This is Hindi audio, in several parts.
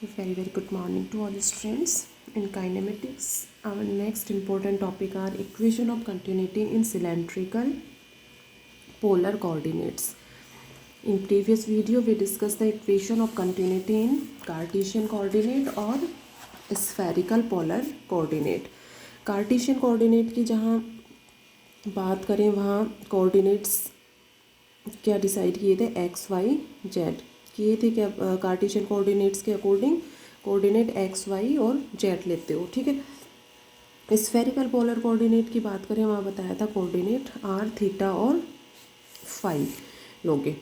Very, very good morning to all the students. In kinematics, our next important topic are equation of continuity in cylindrical polar coordinates. In previous video, we discussed the equation of continuity in Cartesian coordinate और spherical polar coordinate. Cartesian coordinate की जहाँ बात करें वहाँ coordinates क्या डिसाइड किए थे, एक्स वाई जेड किए थे क्या कार्टेशियन कोऑर्डिनेट्स के अकॉर्डिंग कोऑर्डिनेट एक्स वाई और जेड लेते हो, ठीक है। स्फेरिकल पोलर कोऑर्डिनेट की बात करें वहाँ बताया था कोऑर्डिनेट आर थीटा और फाई लोगे।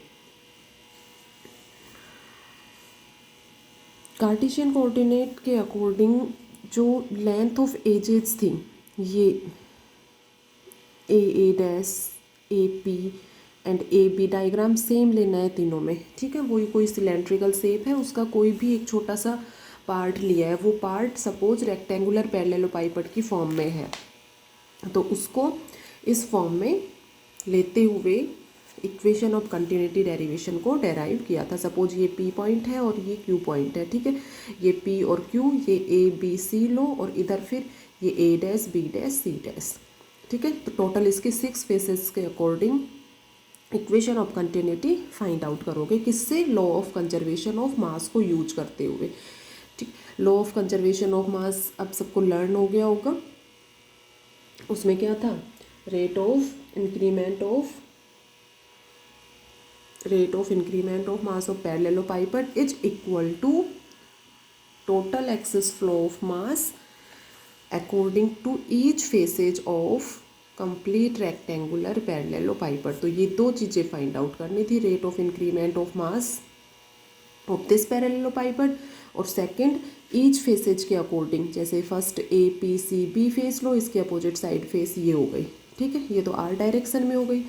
कार्टेशियन कोऑर्डिनेट के अकॉर्डिंग जो लेंथ ऑफ एजेस थी ये A dash A P and A B diagram same लेना है तीनों में, ठीक है। वही कोई सिलेंड्रिकल शेप है, उसका कोई भी एक छोटा सा पार्ट लिया है, वो पार्ट सपोज रेक्टेंगुलर पैरेललोपाइपड की फॉर्म में है तो उसको इस फॉर्म में लेते हुए इक्वेशन ऑफ कंटिन्यूटी डेरिवेशन को डेराइव किया था। सपोज ये पी पॉइंट है और ये क्यू पॉइंट है, ठीक है। ये पी और क्यू, ये ए बी सी लो और इधर फिर ये A dash B dash C dash, ठीक है। तो टोटल इसके 6 फेसेस के according equation of continuity find out करोगे किससे, law of conservation of mass को यूज करते हुए, ठीक। Law of conservation of mass अब सबको लर्न हो गया होगा। उसमें क्या था, rate of increment of mass of parallelopiped is equal to total excess flow of mass according to each faces of complete rectangular parallelopiped. तो ये दो चीज़ें फाइंड आउट करनी थी, rate of increment of mass of this parallelopiped और सेकंड ईच फेसेज के अकॉर्डिंग, जैसे first A P C B face लो, इसके अपोजिट साइड फेस ये हो गई, ठीक है। ये तो आर डायरेक्शन में हो गई।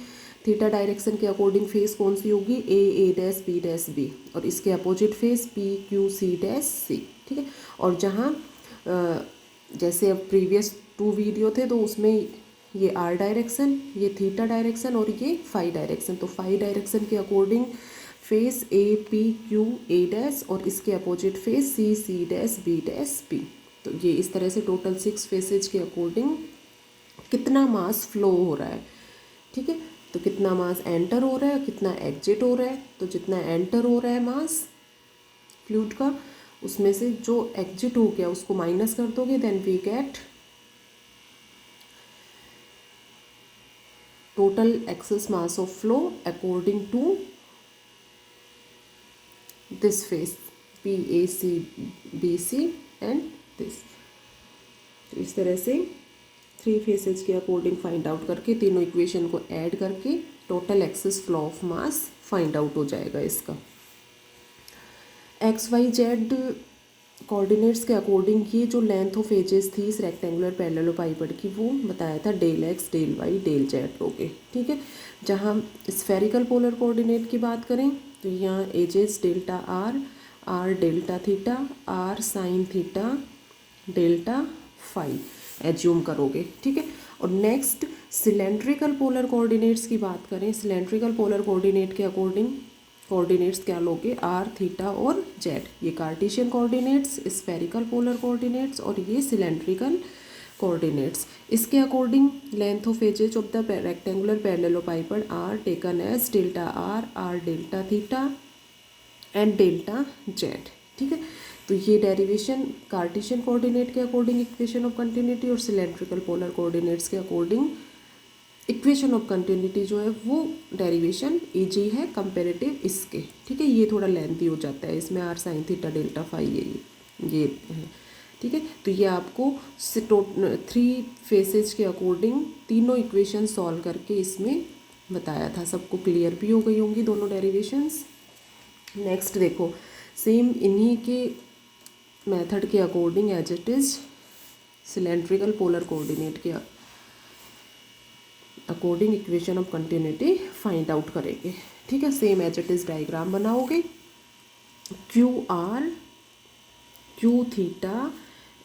थीटा डायरेक्शन के अकॉर्डिंग फेस कौन सी होगी, ए डैश बी और इसके opposite face P Q C dash C, ठीक है। और जहाँ जैसे अब प्रीवियस 2 वीडियो थे तो उसमें ये आर डायरेक्शन, ये थीटा डायरेक्शन और ये फाई डायरेक्शन, तो फाई डायरेक्शन के according face A P Q A dash और इसके अपोजिट फेस सी सी डैश बी। तो ये इस तरह से टोटल 6 फेसेज के अकॉर्डिंग कितना मास फ्लो हो रहा है, ठीक है। तो कितना मास एंटर हो रहा है, कितना एग्जिट हो रहा है, तो जितना एंटर हो रहा है मास फ्लूइड का, उसमें से जो एग्जिट हो गया उसको माइनस कर दोगे, then we get total excess mass of flow according to this phase PAC BC and this। तो इस तरह से 3 फेसेज के अकॉर्डिंग फाइंड आउट करके तीनों इक्वेशन को ऐड करके total excess flow of mass find out हो जाएगा इसका। एक्स वाई जेड कोऑर्डिनेट्स के अकॉर्डिंग ये जो लेंथ ऑफ एजेस थी इस रेक्टेंगुलर पैरेललोपाइपड की वो बताया था del X del Y del Z लोगे, ठीक है। जहाँ स्फेरिकल पोलर कोऑर्डिनेट की बात करें तो यहाँ edges delta R delta theta, R sine theta, delta phi assume करोगे, ठीक है। और नेक्स्ट सिलेंड्रिकल पोलर कोऑर्डिनेट्स की बात करें, सिलेंड्रिकल पोलर कोऑर्डिनेट के अकॉर्डिंग कोऑर्डिनेट्स क्या लोगे, आर थीटा और जेड। ये Cartesian coordinates, spherical polar coordinates और ये सिलेंड्रिकल कोऑर्डिनेट्स। इसके according length of edges of the rectangular पैरेललोपाइपड are taken as delta R delta theta and delta Z, ठीक है। तो ये डेरिवेशन कार्टेशियन कोऑर्डिनेट के अकॉर्डिंग इक्वेशन ऑफ कंटिन्यूटी और सिलेंड्रिकल पोलर कोऑर्डिनेट्स के अकॉर्डिंग इक्वेशन ऑफ कंटिन्यूटी जो है वो डेरिवेशन इजी है कंपेरेटिव इसके, ठीक है। ये थोड़ा लेंथी हो जाता है, इसमें R sine theta delta phi ये है, ठीक है। तो ये आपको 3 फेसेज के अकॉर्डिंग तीनों इक्वेशन सॉल्व करके इसमें बताया था, सबको क्लियर भी हो गई होंगी दोनों डेरिवेशंस। नेक्स्ट देखो, सेम इन्हीं के मेथड के according as it is cylindrical polar coordinate के according equation of continuity find out करेंगे, ठीक है। Same as it is diagram बनाओगे, Q R Q theta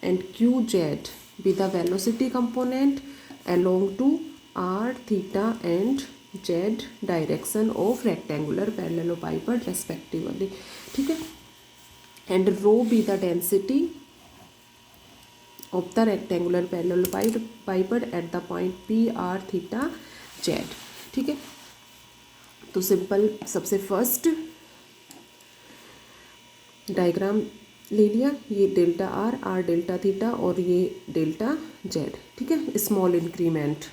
and Q Z be the velocity component along to R theta and Z direction of rectangular parallelopiped respectively, ठीक है। and rho be the density of the rectangular parallelepiped at the point P R theta Z। ठीक है, तो सिंपल सबसे फर्स्ट डायग्राम ले लिया, ये delta R, R delta theta और ये डेल्टा जेड। ठीक है, स्मॉल इंक्रीमेंट,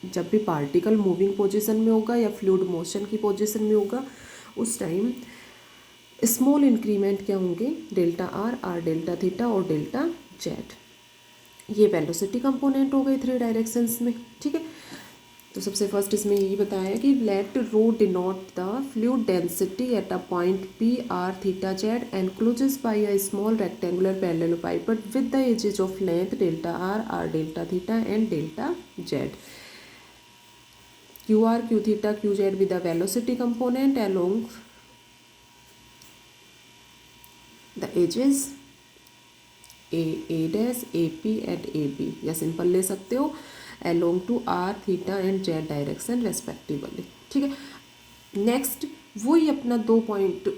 जब भी पार्टिकल मूविंग पोजीशन में होगा या फ्लूइड मोशन की पोजीशन में होगा उस टाइम स्मॉल इंक्रीमेंट क्या होंगे, delta R, R delta theta और डेल्टा जेड। ये वेलोसिटी कंपोनेंट हो गए 3 डायरेक्शंस में। ठीक है, तो सबसे फर्स्ट इसमें यही बताया कि let rho denote the fluid density at a point P R theta Z encloses by a small rectangular parallelopiped with the edges of length delta R delta theta and delta Z. Q R, Q theta, Q Z with the velocity component along the edges A dash, A P and A B, या सिंपल ले सकते हो along to r, theta and Z direction respectively. ठीक है, नेक्स्ट वही अपना 2 पॉइंट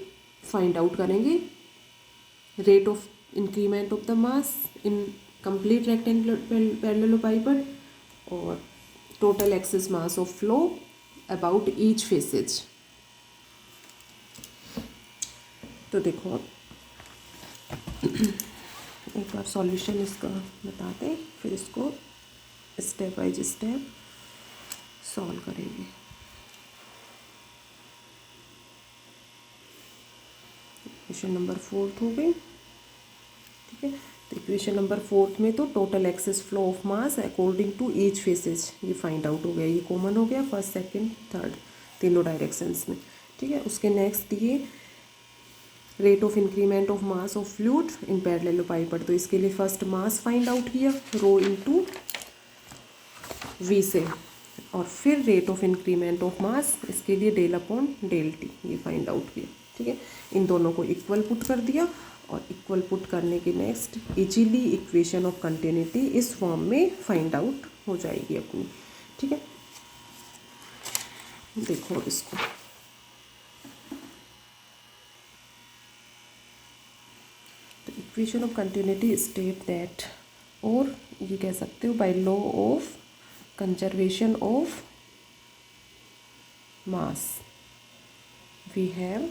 फाइंड आउट करेंगे, rate of increment of the mass in complete rectangular parallelopiped और total excess mass of flow about each faces. तो देखो एक बार सॉल्यूशन इसका बताते हैं, फिर इसको स्टेप बाय स्टेप सॉल्व करेंगे। इक्वेशन नंबर 4 हो गई। ठीक है, तो इक्वेशन नंबर 4 में तो total excess flow of mass according to each faces ये फाइंड आउट हो गया, ये कॉमन हो गया फर्स्ट सेकंड थर्ड तीनों डायरेक्शंस में। ठीक है, उसके नेक्स्ट दिए rate of increment of mass of fluid in parallelepiped, तो इसके लिए फर्स्ट मास फाइंड आउट किया रो इनटू वी से, और फिर रेट ऑफ इंक्रीमेंट ऑफ मास इसके लिए डेल अपॉन डेल टी ये फाइंड आउट किया। ठीक है, इन दोनों को इक्वल पुट कर दिया और इक्वल पुट करने के next easily equation of continuity इस फॉर्म में फाइंड आउट हो जाएगी अपनी। ठीक है, देखो इसको तो equation of continuity state that, और ये कह सकते हो by law of conservation of mass we have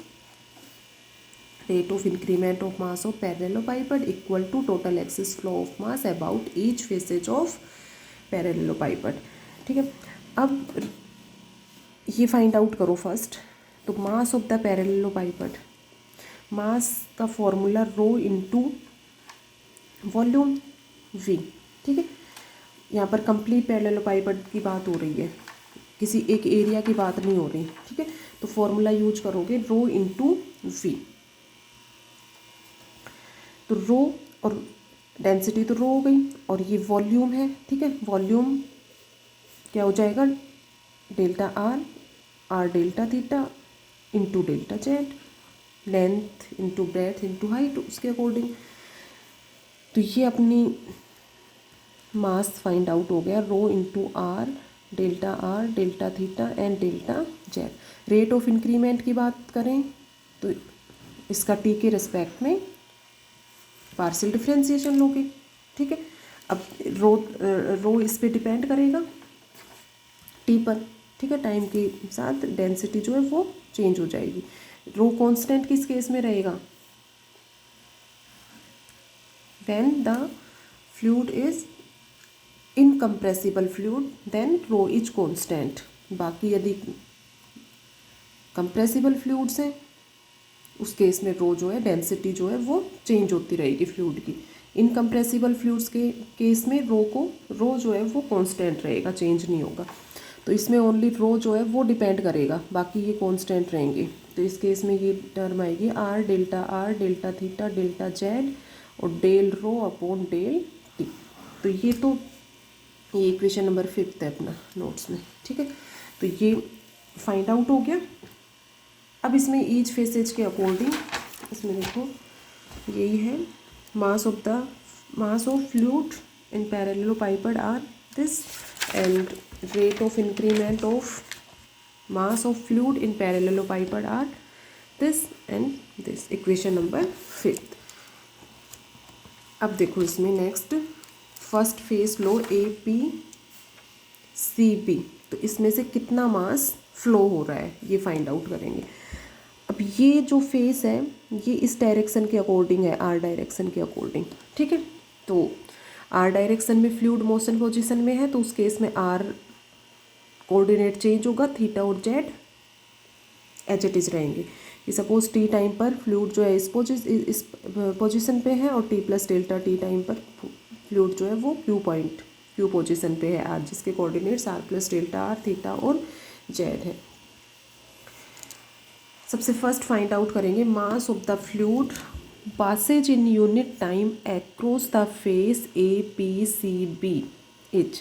rate of increment of mass of parallelepiped equal to total axis flow of mass about each phasage of parallelepiped। ठीक है, अब ये फाइंड आउट करो फर्स्ट, तो मास ऑफ द पैरेललोपाइपड, मास का formula row into volume we. ठीक है, यहाँ पर कंप्लीट पैरेललोपाइपड की बात हो रही है, किसी एक एरिया की बात नहीं हो रही। ठीक है, तो फॉर्मूला यूज करोगे रो इनटू वी, तो रो और डेंसिटी तो रो हो गई और ये वॉल्यूम है। ठीक है, वॉल्यूम क्या हो जाएगा, delta R, R delta theta into delta Z, length into breadth into height उसके अकॉर्डिंग। तो ये अपनी मास फाइंड आउट हो गया rho into R delta theta and delta Z. Rate of increment की बात करें तो इसका टी के रिस्पेक्ट में पार्शियल डिफरेंशिएशन लोगे। ठीक है, अब रो इस पे डिपेंड करेगा टी पर। ठीक है, टाइम के साथ डेंसिटी जो है वो चेंज हो जाएगी। रो कांस्टेंट किस केस में रहेगा, when the fluid is incompressible fluid then rho is constant. बाकी यदि कंप्रेसिबल फ्लूइड्स हैं उस केस में रो जो है डेंसिटी जो है वो चेंज होती रहेगी फ्लूइड की। इनकम्प्रेसिबल फ्लूइड्स के केस में रो जो है वो कांस्टेंट रहेगा, चेंज नहीं होगा। तो इसमें ओनली रो जो है वो डिपेंड करेगा, बाकी ये कांस्टेंट रहेंगे। तो इस केस में ये टर्म आएगी R delta theta delta Z और del rho upon del T. तो ये इक्वेशन नंबर 5 है अपना नोट्स में। ठीक है, तो ये फाइंड आउट हो गया। अब इसमें ईच फेसेज के अकॉर्डिंग इसमें देखो यही है mass of fluid in parallelepiped are this and rate of increment of mass of fluid in parallelepiped are this and this, equation number 5। अब देखो इसमें नेक्स्ट फर्स्ट फेज लो APCB, तो इसमें से कितना मास फ्लो हो रहा है ये फाइंड आउट करेंगे। अब ये जो फेस है ये इस डायरेक्शन के अकॉर्डिंग है, आर डायरेक्शन के अकॉर्डिंग, ठीक है। तो आर डायरेक्शन में फ्लूइड मोशन पोजीशन में है, तो उस केस में आर कोऑर्डिनेट चेंज होगा, थीटा और जेड एज इट इज रहेंगे। कि सपोज टी टाइम पर फ्लूइड जो है इस पोजीशन पे है, और T plus delta T time पर फ्लूइड जो है वो क्यू पोजीशन पे है आर, जिसके coordinates R plus delta R, theta और जेड है। सबसे फर्स्ट फाइंड आउट करेंगे मास of the fluid passage in unit time across the face APCB is,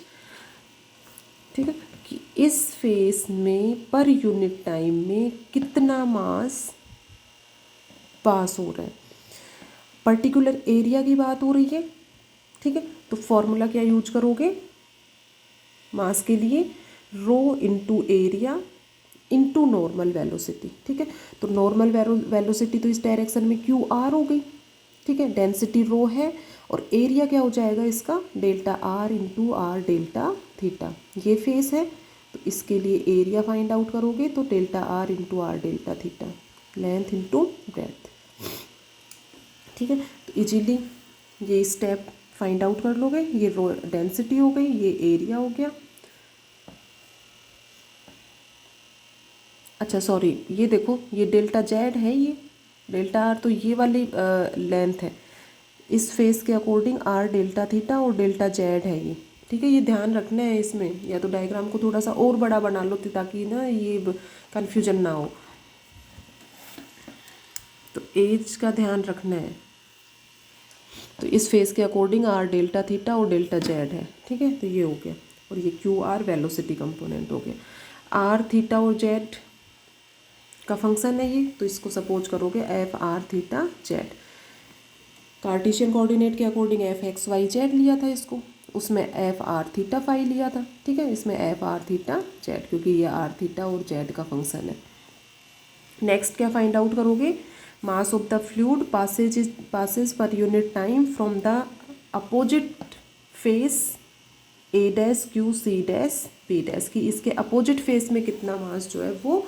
ठीक है, कि इस फेस में पर यूनिट टाइम में कितना मास पास हो रहा है। पर्टिकुलर एरिया की बात हो रही है, ठीक है। तो फॉर्मूला क्या यूज करोगे मास के लिए, rho into area into normal velocity, ठीक है। तो नॉर्मल वेलोसिटी तो इस डायरेक्शन में QR हो गई, ठीक है, डेंसिटी रो है, और एरिया क्या हो जाएगा इसका delta R into R delta theta. ये फेस है तो इसके लिए एरिया फाइंड आउट करोगे तो delta R into R delta theta, length into breadth, ठीक है। तो इजीली ये स्टेप फाइंड आउट कर लोगे। ये रो डेंसिटी हो गई, ये एरिया हो गया। अच्छा सॉरी, ये देखो ये डेल्टा जेड है, ये डेल्टा आर तो ये वाली लेंथ है, इस फेस के अकॉर्डिंग आर डेल्टा थीटा और डेल्टा जेड है ये, ठीक है। ये ध्यान रखना है इसमें, या तो डायग्राम को थोड़ा सा और बड़ा बना लो ताकि ना ये कन्फ्यूजन ना हो। तो एज का ध्यान रखना है। तो इस फेस के अकॉर्डिंग आर डेल्टा थीटा और डेल्टा जेड है, ठीक है। तो ये हो गया, और ये QR वेलोसिटी कंपोनेंट हो गया। आर थीटा और जेड का फंक्शन है ये, तो इसको सपोज करोगे FR theta Z. Cartesian coordinate के अकॉर्डिंग FX Y Z लिया था इसको, उसमें FR थीटा फाई लिया था, ठीक है। इसमें FR थीटा जेड, क्योंकि ये R थीटा और जेड का फंक्शन है। नेक्स्ट क्या फाइंड आउट करोगे, mass of the fluid passage पर unit time from the opposite face A', Q, C', P' की इसके अपोजिट फेस में कितना मास जो है वो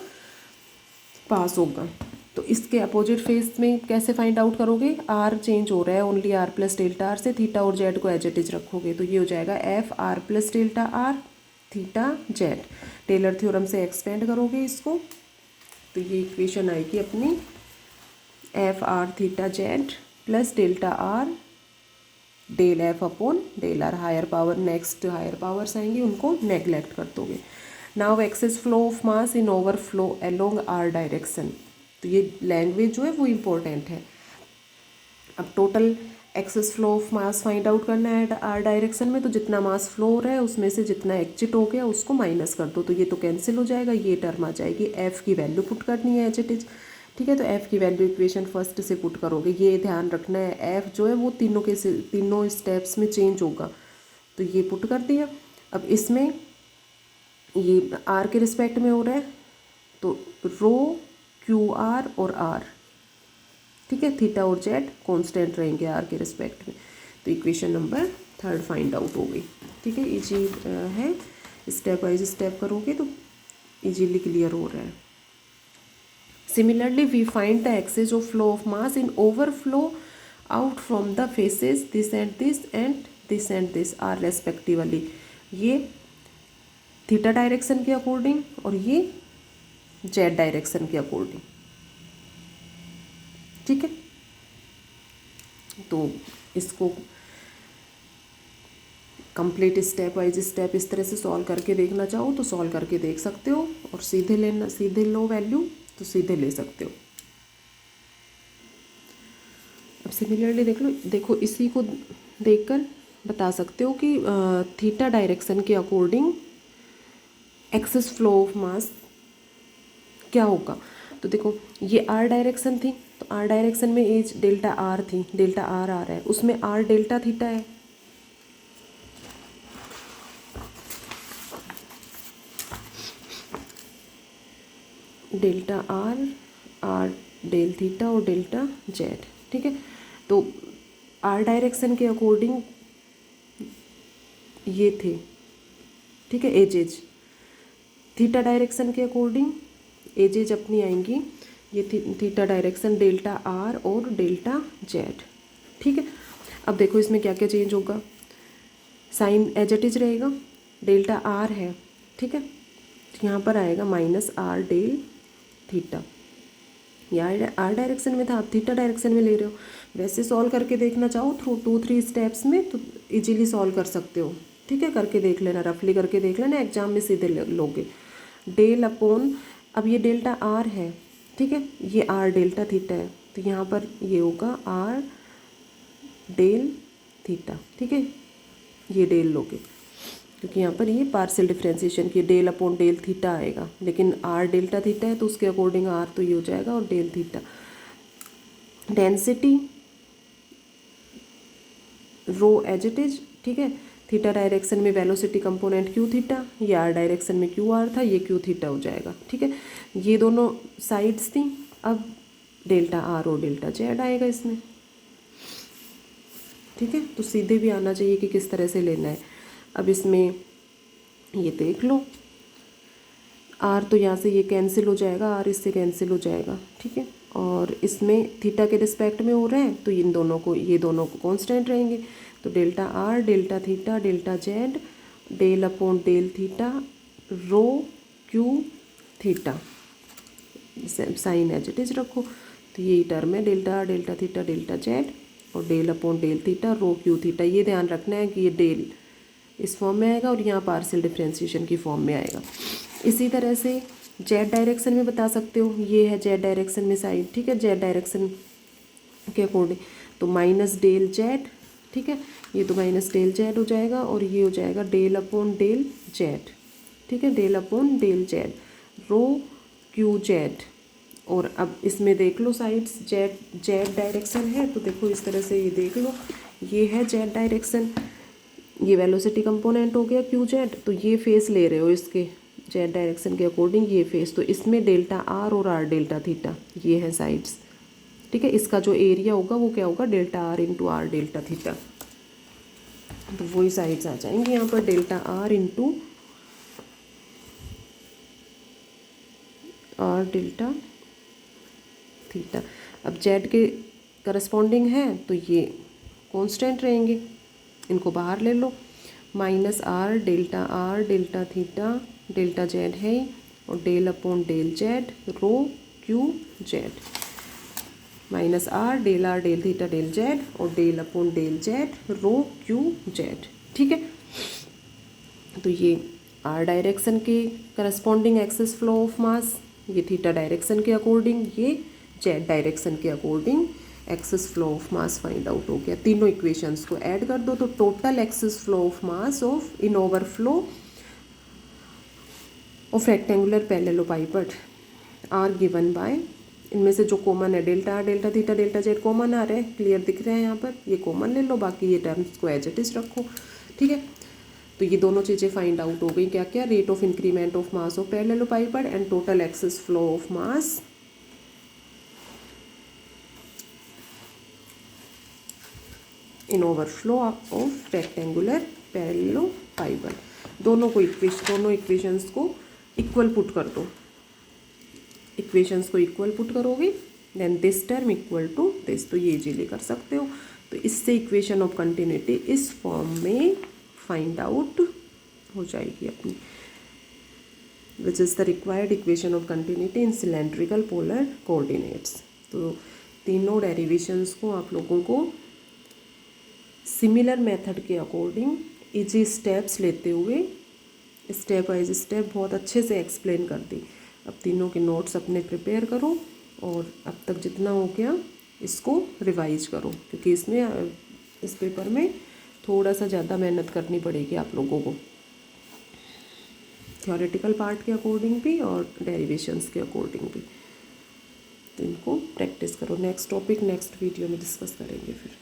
पास होगा। तो इसके अपोजिट फेस में कैसे फाइंड आउट करोगे, आर चेंज हो रहा है only R plus delta R से, थीटा और जेड को एज इट इज रखोगे, तो ये हो जाएगा FR plus delta R theta Z. Taylor theorem से एक्सपेंड करोगे इसको, तो ये इक्वेशन आएगी अपनी FR theta Z plus delta R del F upon del R. Higher power, next higher powers आएंगी उनको नेग्लेक्ट कर दोगे। Now access flow of mass in overflow along R direction, तो ये लैंग्वेज जो है वो इम्पोर्टेंट है। अब total excess flow of mass find out करना है आर डायरेक्शन में, तो जितना मास फ्लो हो रहा है उसमें से जितना एग्जिट हो गया उसको माइनस कर दो, तो ये तो कैंसिल हो जाएगा, ये टर्म आ जाएगी। F की वैल्यू पुट करनी है एज इट इज, ठीक है। तो F की वैल्यू इक्वेशन फर्स्ट से पुट करोगे, ये ध्यान रखना है F जो है वो तीनों स्टेप्स में चेंज होगा, तो ये पुट कर दिया। अब इसमें ये R के रिस्पेक्ट में हो रहा है, तो रो QR और R, ठीक है, थीटा और जेड कांस्टेंट रहेंगे आर के रिस्पेक्ट में। तो इक्वेशन नंबर 3 फाइंड आउट हो गई, ठीक है। इजी है, स्टेप वाइज स्टेप करोगे तो इजीली क्लियर हो रहा है। Similarly we find the excess of flow of mass in overflow out from the faces this and this and this and this are respectively. ये थीटा डायरेक्शन के अकॉर्डिंग और ये जेड डायरेक्शन के अकॉर्डिंग, ठीक है। तो इसको कंप्लीट स्टेप वाइज स्टेप इस तरह से सॉल्व करके देखना चाहो तो सॉल्व करके देख सकते हो, और सीधे लो वैल्यू तो सीधे ले सकते हो। अब सिमिलरली देखो इसी को देखकर बता सकते हो कि थीटा डायरेक्शन के according excess flow of mass क्या होगा। तो देखो ये आर डायरेक्शन थी, तो आर डायरेक्शन में एज डेल्टा आर थी, डेल्टा आर आ रहा है, उसमें आर डेल्टा थीटा है, डेल्टा आर डेल थीटा और डेल्टा जेड। ठीक है, तो आर डायरेक्शन के अकॉर्डिंग ये थे, ठीक है, एजेज। थीटा डायरेक्शन के अकॉर्डिंग एजेज अपनी आएंगी ये थीटा डायरेक्शन डेल्टा आर और डेल्टा जेड। ठीक है, अब देखो इसमें क्या क्या चेंज होगा। साइन एज इट इज रहेगा, डेल्टा आर है, ठीक है, तो यहाँ पर आएगा माइनस आर डेल थीटा। या आर डायरेक्शन में था, आप थीटा डायरेक्शन में ले रहे हो। वैसे सॉल्व करके देखना चाहो थ्रू 2-3 स्टेप्स में तो इजीली सॉल्व कर सकते हो। ठीक है, करके देख लेना, रफली करके देख लेना, एग्जाम में सीधे लोगे। डेल अपॉन, अब ये डेल्टा आर है, ठीक है, ये आर डेल्टा थीटा है, तो यहाँ पर ये होगा आर डेल थीटा। ठीक है, ये डेल लोगे क्योंकि यहाँ पर ये पार्शियल डिफरेंशिएशन की डेल अपॉन डेल थीटा आएगा, लेकिन आर डेल्टा थीटा है तो उसके अकॉर्डिंग आर तो ये हो जाएगा और del theta. Density rho as it is, ठीक है, थीटा डायरेक्शन में वेलोसिटी कंपोनेंट क्यू थीटा, ये आर डायरेक्शन में क्यू आर था, ये क्यू थीटा हो जाएगा। ठीक है, ये दोनों साइड्स थी, अब डेल्टा आर और डेल्टा जेड आएगा इसमें। ठीक है, तो सीधे भी आना चाहिए कि किस तरह से लेना है। अब इसमें ये देख लो, आर तो यहाँ से ये कैंसिल हो जाएगा, आर इससे कैंसिल हो जाएगा। ठीक है, और इसमें थीटा के रिस्पेक्ट में हो रहे हैं तो इन दोनों को, ये दोनों को कांस्टेंट रहेंगे, तो delta R delta theta delta Z del upon del theta rho Q theta, sine as it is रखो, तो यही टर्म है delta R delta theta delta Z और del upon del theta rho Q theta. ये ध्यान रखना है कि ये डेल इस फॉर्म में आएगा और यहाँ पार्शियल डिफरेंशिएशन की फॉर्म में आएगा। इसी तरह से जेड डायरेक्शन में बता सकते हो, ये है जेड डायरेक्शन में साइड, ठीक है, जेड डायरेक्शन के अकॉर्डिंग तो माइनस डेल जेड, ठीक है, ये तो माइनस डेल जेड हो जाएगा और ये हो जाएगा डेल अपॉन डेल जेड। ठीक है, del upon del Z rho Q Z. और अब इसमें देख लो साइड्स, जेड जेड डायरेक्शन है तो देखो इस तरह से ये देख लो, ये है जेड डायरेक्शन, ये वेलोसिटी कंपोनेंट हो गया क्यू जेड, तो ये फेस ले रहे हो इसके जेड डायरेक्शन के अकॉर्डिंग ये फेस, तो इसमें डेल्टा आर और आर डेल्टा थीटा ये है साइड्स। ठीक है, इसका जो एरिया होगा वो क्या होगा, delta R into R delta theta, तो वही साइड्स आ जाएंगे यहाँ पर, delta R into R delta theta. अब जेड के करस्पॉन्डिंग है तो ये कांस्टेंट रहेंगे, इनको बाहर ले लो, minus R delta theta delta Z है और del upon del Z rho Q Z, minus R del theta del Z और del upon del Z rho Q Z. ठीक है, तो ये आर डायरेक्शन के corresponding excess flow of mass, ये थीटा डायरेक्शन के अकॉर्डिंग, ये जेड डायरेक्शन के according excess flow of mass find out हो गया। तीनों इक्वेशंस को ऐड कर दो तो total excess flow of mass of in overflow of rectangular पैरेललोपाइपड are given by, इनमें से जो कॉमन है delta R delta theta delta Z common आ रहे हैं, क्लियर दिख रहे हैं यहाँ पर, ये कॉमन ले लो, बाकी ये टर्म्स को एज इट इज रखो। ठीक है, तो ये दोनों चीज़ें फाइंड आउट हो गई, क्या क्या, rate of increment of mass of parallelepiped and total excess flow of mass in overflow of rectangular parallelepiped. दोनों इक्वेशंस को इक्वल पुट कर दो, इक्वेशंस को इक्वल पुट करोगे then this term equal to this, तो ये इजीली कर सकते हो। तो इससे इक्वेशन ऑफ कंटिन्यूटी इस फॉर्म में फाइंड आउट हो जाएगी अपनी, which is the required equation of continuity in cylindrical polar coordinates. तो तीनों डेरिवेशंस को आप लोगों को सिमिलर मेथड के अकॉर्डिंग इजी स्टेप्स लेते हुए स्टेप वाइज स्टेप बहुत अच्छे से एक्सप्लेन कर दी। अब तीनों के नोट्स अपने प्रिपेयर करो और अब तक जितना हो गया इसको रिवाइज करो, क्योंकि इसमें इस पेपर में थोड़ा सा ज़्यादा मेहनत करनी पड़ेगी आप लोगों को, थ्योरेटिकल पार्ट के अकॉर्डिंग भी और डेरिवेशंस के अकॉर्डिंग भी। तो इनको प्रैक्टिस करो, नेक्स्ट टॉपिक नेक्स्ट वीडियो में डिस्कस करेंगे फिर।